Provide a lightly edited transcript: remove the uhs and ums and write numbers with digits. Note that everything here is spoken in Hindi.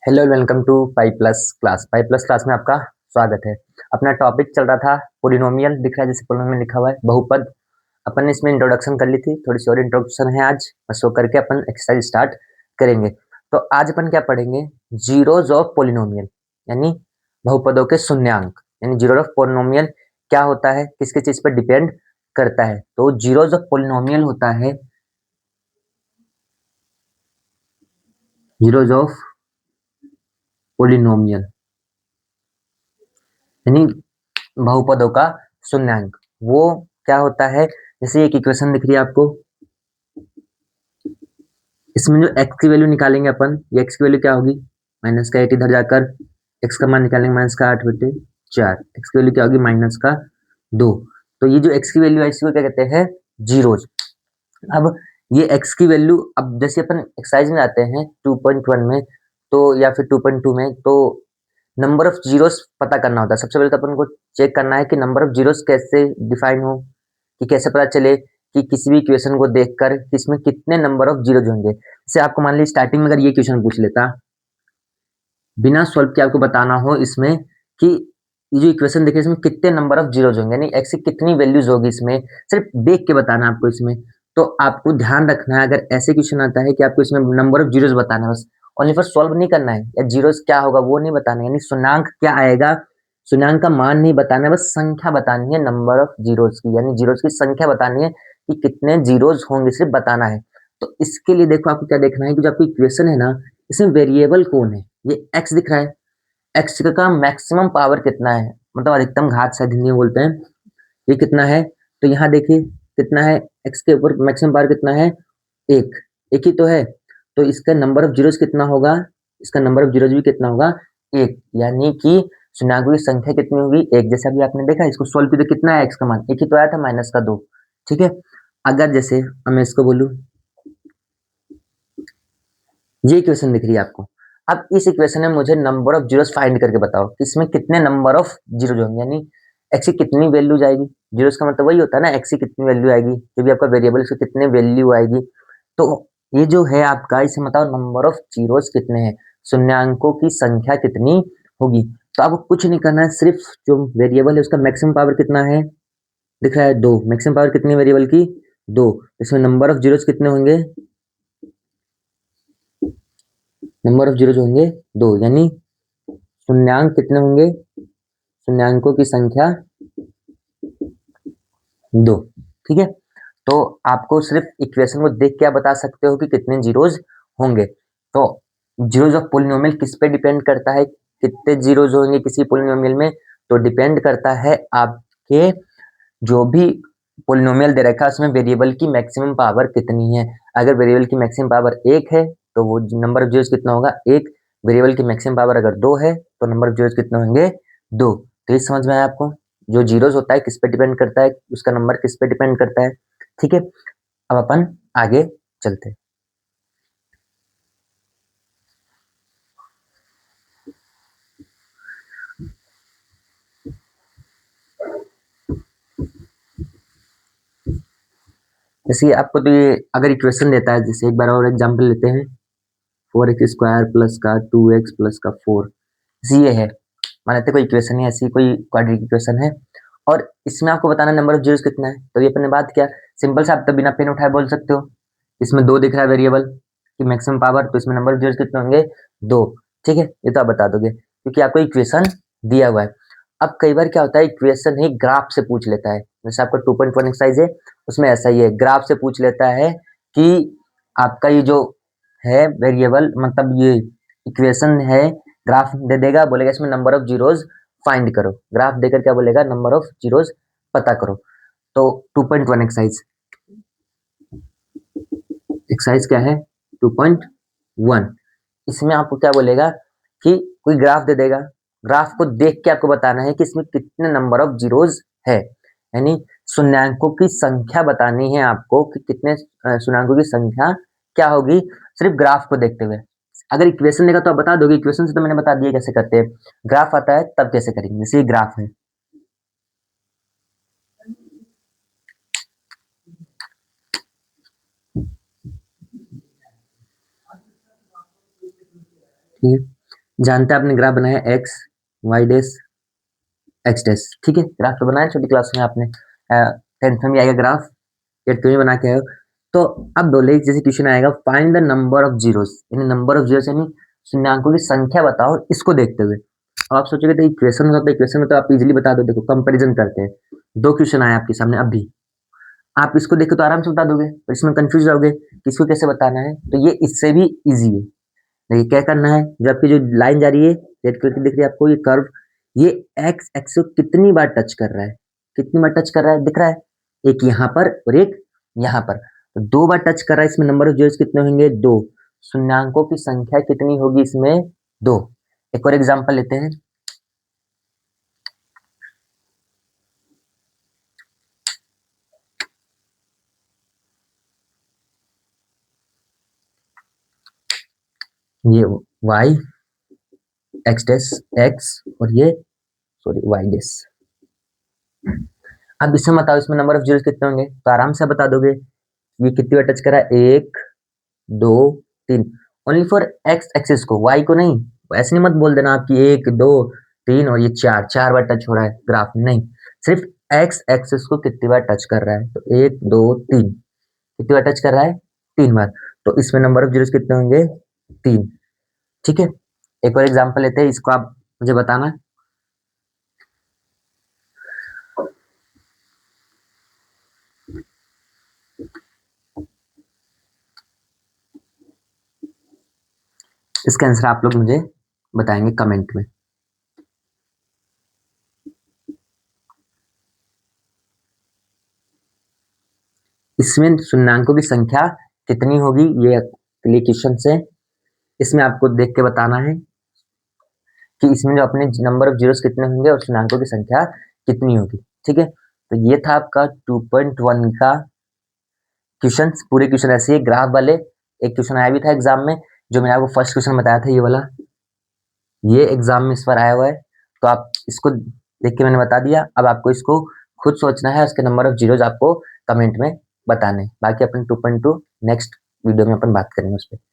Hello welcome to Pi Plus class. Pi Plus class में आपका स्वागत है। अपना टॉपिक चल रहा था पोलिनोमियल, दिख रहा है जैसे पोलिनोमियल लिखा हुआ है, बहुपद। अपन ने इसमें इंट्रोडक्शन कर ली थी, थोड़ी सी और इंट्रोडक्शन है आज, बस वो करके अपन एक्सरसाइज स्टार्ट करेंगे। तो आज अपन क्या पढ़ेंगे, जीरोज ऑफ पोलिनोमियल, यानी बहुपदों के शून्यांक। यानी जीरो ऑफ पोलिनोमियल क्या होता है, किसके चीज पर डिपेंड करता है। तो जीरोज ऑफ पोलिनोमियल होता है जीरोज ऑफ पोलिनोमियल, यानी बहुपदों का शून्यांक। वो क्या होता है, जैसे एक इक्वेशन दिख रही है आपको, इसमें जो x की वैल्यू निकालेंगे अपन, ये x की वैल्यू क्या होगी, माइनस का 8 इधर जाकर x का मान निकालेंगे, माइनस का 8/4, x की वैल्यू क्या होगी, माइनस का 2। तो ये जो x की वैल्यू है इसको क्या कहते हैं, जीरोज। अब ये x की वैल्यू, अब जैसे अपन एक्सरसाइज में आते हैं 2.1 में, तो या फिर 2.2 में, तो नंबर ऑफ जीरोस पता करना होता है। सबसे पहले तो अपन को चेक करना है कि नंबर ऑफ जीरोस कैसे डिफाइन हो, कि कैसे पता चले कि किसी भी इक्वेशन को देखकर कि इसमें कितने नंबर ऑफ जीरोज होंगे। जैसे आपको मान लीजिए स्टार्टिंग में अगर ये क्वेश्चन पूछ लेता, बिना सॉल्व किए आपको बताना हो इसमें कि ये जो इक्वेशन देखिए इसमें कितने नंबर ऑफ जीरोज होंगे, यानी एक्स की कितनी वैल्यूज होगी, इसमें सिर्फ देख के बताना है आपको इसमें। तो आपको ध्यान रखना है, अगर ऐसे क्वेश्चन आता है कि आपको इसमें नंबर ऑफ जीरोज बताना है, बस ओनली फॉर सॉल्व नहीं करना है, या जीरोज क्या होगा वो नहीं बताना है, यानी शून्यांक क्या आएगा, शून्यांक का मान नहीं बताना है, बस संख्या बतानी है नंबर ऑफ जीरोज की, यानी जीरोज की संख्या बतानी है कि कितने जीरोज होंगे, सिर्फ बताना है। तो इसके लिए देखो आपको क्या देखना है कि जो आपकी इक्वेशन है ना, इसमें वेरिएबल कौन है, ये x दिख रहा है, x का मैक्सिमम पावर कितना है, मतलब अधिकतम घात शायद हिंदी में बोलते हैं, ये कितना है। तो यहाँ देखिए कितना है, x के ऊपर मैक्सिमम पावर कितना है, एक, एक ही तो है। तो इसका नंबर ऑफ जीरोज कितना होगा, इसका नंबर ऑफ जीरोज भी कितना होगा, एक, यानी कि शून्यांकों की संख्या कितनी होगी, एक। जैसे अभी आपने देखा, इसको सोल्व किया तो कितना है, x का मान एक ही तो आया था, माइनस का 2। ठीक है, अगर जैसे मैं इसको बोलूं, ये इक्वेशन दिख रही है आपको, अब इस इक्वेशन में मुझे नंबर ऑफ जीरोस फाइंड करके बताओ कि इसमें कितने नंबर ऑफ जीरोज होंगे, यानी एक्स की कितनी वैल्यू जाएगी। जीरोस का मतलब वही होता है ना, एक्स की कितनी वैल्यू आएगी, जो भी आपका वेरिएबल उसकी कितने वैल्यू आएगी। तो ये जो है आपका, इसे बताओ नंबर ऑफ जीरोस कितने हैं, शून्यांकों की संख्या कितनी होगी। तो आपको कुछ नहीं करना है, सिर्फ जो वेरिएबल है उसका मैक्सिमम पावर कितना है, दिख रहा है 2, मैक्सिमम पावर कितनी है वेरिएबल की, 2। इसमें नंबर ऑफ जीरोस कितने होंगे, नंबर ऑफ जीरोज होंगे 2, यानी शून्यांक कितने होंगे, शून्यांकों की संख्या 2। ठीक है, तो आपको सिर्फ इक्वेशन को देख के आप बता सकते हो कि कितने जीरोज होंगे। तो जीरोज ऑफ पोलिनोमियल किस पे डिपेंड करता है, कितने जीरोज होंगे किसी पोलिनोमियल में, तो डिपेंड करता है आपके जो भी पोलिनोमियल दे रखा है उसमें वेरिएबल की मैक्सिमम पावर कितनी है। अगर वेरिएबल की मैक्सिमम पावर 1 है तो वो नंबर ऑफ जीरोज कितना होगा, 1। वेरिएबल की मैक्सिमम पावर अगर 2 है तो नंबर ऑफ जीरोज कितने होंगे, 2। तो ये समझ में आया आपको, जो जीरोज होता है किस पे डिपेंड करता है, उसका नंबर किस पे डिपेंड करता है। ठीक है, अब अपन आगे चलते हैं। जैसे आपको तो ये अगर इक्वेशन देता है, जैसे एक बार और एग्जांपल लेते हैं, 4x² प्लस का 2x प्लस का 4, जैसे ये है, मान लेते कोई इक्वेशन है, ऐसी कोई क्वाड्रेटिक इक्वेशन है, और इसमें आपको बताना नंबर ऑफ जीरोस कितना है। तो ये अपने बात क्या, सिंपल से आप तो बिना पेन उठाए बोल सकते हो, इसमें 2 दिख रहा है वेरिएबल की मैक्सिमम पावर, तो इसमें नंबर ऑफ जीरोस कितने होंगे, 2। ठीक है, ये तो आप बता दोगे क्योंकि आपको इक्वेशन दिया हुआ है। अब कई बार क्या होता है, इक्वेशन ही ग्राफ से पूछ लेता है, जैसे आपका 2.1 एक्सरसाइज है उसमें ऐसा ही है, ग्राफ से पूछ लेता है कि आपका ये जो है वेरिएबल, मतलब ये इक्वेशन है, ग्राफ दे देगा, बोलेगा इसमें नंबर ऑफ जीरोज फाइंड करो, ग्राफ देकर क्या बोलेगा, नंबर ऑफ जीरोज पता करो। तो 2.1 एक्सरसाइज, एक्सरसाइज क्या है 2.1, इसमें आपको क्या बोलेगा कि कोई ग्राफ दे देगा, ग्राफ को देख के आपको बताना है कि इसमें कितने नंबर ऑफ जीरोज है, यानी शून्यांकों की संख्या बतानी है आपको कि कितने शून्यांकों की संख्या क्या होगी, सिर्फ ग्राफ को देखते हुए। अगर इक्वेशन देगा तो आप बता दोगे, इक्वेशन से तो मैंने बता दिया कैसे करते हैं, ग्राफ आता है तब कैसे करेंगे। जैसे ये ग्राफ है, ठीक है, जानते हैं आपने ग्राफ बनाया x y dash x dash, ठीक है, ग्राफ तो बनाया छोटी क्लास में आपने, 10th में भी आएगा ग्राफ, 8th में भी बना के आए हो। तो अब बोले जैसे क्वेश्चन आएगा find the number of zeros, यानी नंबर ऑफ जीरोस यानी शून्यांकों की संख्या बताओ इसको देखते हुए। अब आप सोचोगे तो इक्वेशन होता है, इक्वेशन में तो आप इजीली बता दो, देखो कंपैरिजन करते हैं, दो क्वेश्चन आए आपके सामने अभी, आप इसको देखो तो आराम से बता दोगे, और इसमें कंफ्यूज रहोगे कि इसको कैसे बताना है, तो ये इससे भी इजी है। देखिए क्या करना है, जो आपकी जो लाइन जा रही है रेड कलर की दिख रही है आपको, ये कर्व, ये एक्स एक्स को कितनी बार टच कर रहा है, कितनी बार टच कर रहा है दिख रहा है, एक यहाँ पर और एक यहाँ पर, तो 2 बार टच कर रहा है, इसमें नंबर ऑफ जीरोस कितने होंगे, 2, शून्यांकों की संख्या कितनी होगी इसमें, 2। एक और एग्जांपल लेते हैं, ये y एक्स डैश एक्स और ये सॉरी y डैश। अब इसमें बताओ इसमें नंबर ऑफ जीरोस कितने होंगे, तो आराम से बता दोगे, ये कितनी बार टच करा, 1 2 3, ओनली फॉर एक्स एक्सिस को, वाई को नहीं, ऐसे नहीं मत बोल देना आपकी 1 2 3 और ये 4 बार टच हो रहा है ग्राफ, नहीं, सिर्फ एक्स एक्सिस को कितनी बार टच कर रहा है, तो 1 2 3, कितनी बार टच कर रहा है, 3 बार, तो इसमें नंबर ऑफ जीरोस कितने होंगे, 3, ठीक है। एक और एग्जांपल लेते हैं, इसको आप मुझे बताना, इसका आंसर आप लोग मुझे बताएंगे कमेंट में। इसमें शून्यांकों की संख्या कितनी होगी, ये क्वेश्चन से, इसमें आपको देख के बताना है कि इसमें जो अपने नंबर ऑफ जीरोस कितने होंगे और शून्यांकों की संख्या कितनी होगी, ठीक है। तो ये था आपका 2.1 का क्वेश्चन, पूरे क्वेश्चन ऐसे ही ग्राफ वाले, एक क्वेश्चन आया भी था एग्जाम में, जो मैंने आपको फर्स्ट क्वेश्चन बताया था, ये वाला, ये एग्जाम में इस बार आया हुआ है, तो आप इसको देख के मैंने बता दिया, अब आपको इसको खुद सोचना है, उसके नंबर ऑफ जीरोस आपको कमेंट में बताने, बाकी अपन 2.2 नेक्स्ट वीडियो में अपन बात करेंगे उस पर।